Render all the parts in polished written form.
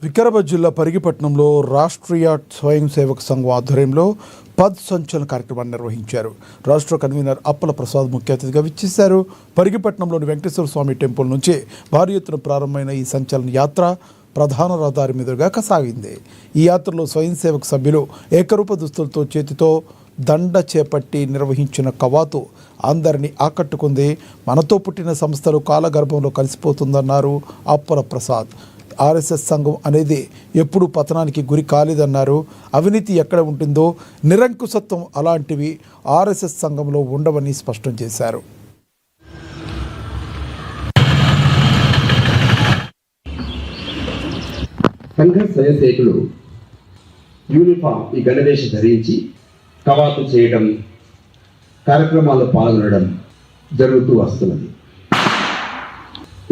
వికారాబాద్ జిల్లా పరిగిపట్నంలో రాష్ట్రీయ స్వయం సేవక సంఘం ఆధ్వర్యంలో పద్ సంచలన కార్యక్రమాన్ని నిర్వహించారు. రాష్ట్ర కన్వీనర్ అప్పల ప్రసాద్ ముఖ్య అతిథిగా విచ్చేశారు. పరిగిపట్నంలోని వెంకటేశ్వర స్వామి టెంపుల్ నుంచి భారీ ఎత్తున ప్రారంభమైన ఈ సంచలన యాత్ర ప్రధాన రహదారి మీదుగా సాగింది. ఈ యాత్రలో స్వయం సేవక సభ్యులు ఏకరూప దుస్తులతో చేతితో దండ చేపట్టి నిర్వహించిన కవాతు అందరినీ ఆకట్టుకుంది. మనతో పుట్టిన సంస్థలు కాలగర్భంలో కలిసిపోతుందన్నారు అప్పల ప్రసాద్. ఆర్ఎస్ఎస్ సంఘం అనేది ఎప్పుడు పతనానికి గురి కాలేదన్నారు. అవినీతి ఎక్కడ ఉంటుందో నిరంకుశత్వం అలాంటివి ఆర్ఎస్ఎస్ సంఘంలో ఉండవని స్పష్టం చేశారు. సంఘ స్వయంసేవకులు యూనిఫామ్ ఈ గణవేష ధరించి కవాతు చేయడం, కార్యక్రమాల్లో పాల్గొనడం జరుగుతూ వస్తున్నది.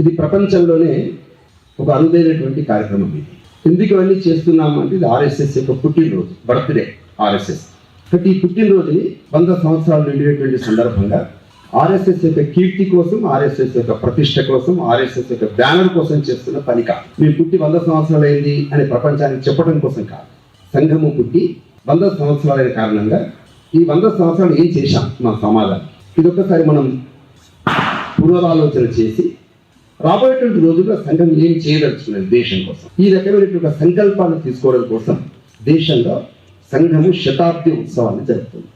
ఇది ప్రపంచంలోనే ఒక అరుదైనటువంటి కార్యక్రమం. ఇది ఎందుకు ఇవన్నీ చేస్తున్నామంటే ఇది ఆర్ఎస్ఎస్ యొక్క పుట్టినరోజు, బర్త్డే ఆర్ఎస్ఎస్. ఈ పుట్టినరోజుని 100 సంవత్సరాలు నిండినటువంటి సందర్భంగా ఆర్ఎస్ఎస్ యొక్క కీర్తి కోసం, ఆర్ఎస్ఎస్ యొక్క ప్రతిష్ట కోసం, ఆర్ఎస్ఎస్ యొక్క బ్యానర్ కోసం చేస్తున్న పని కాదు. మేము పుట్టి 100 సంవత్సరాలు అయింది అని ప్రపంచానికి చెప్పడం కోసం కాదు. సంఘము పుట్టి 100 సంవత్సరాలైన కారణంగా ఈ 100 సంవత్సరాలు ఏం చేశాం మన సమాజానికి, ఇది ఒక్కసారి మనం పునరాలోచన చేసి రాబోయేటువంటి రోజుల్లో సంఘం ఏం చేయదలుచుకున్నది దేశం కోసం, ఈ రకమైనటువంటి సంకల్పాన్ని తీసుకోవడం కోసం దేశంలో సంఘము శతాబ్ది ఉత్సవాన్ని జరుపుతుంది.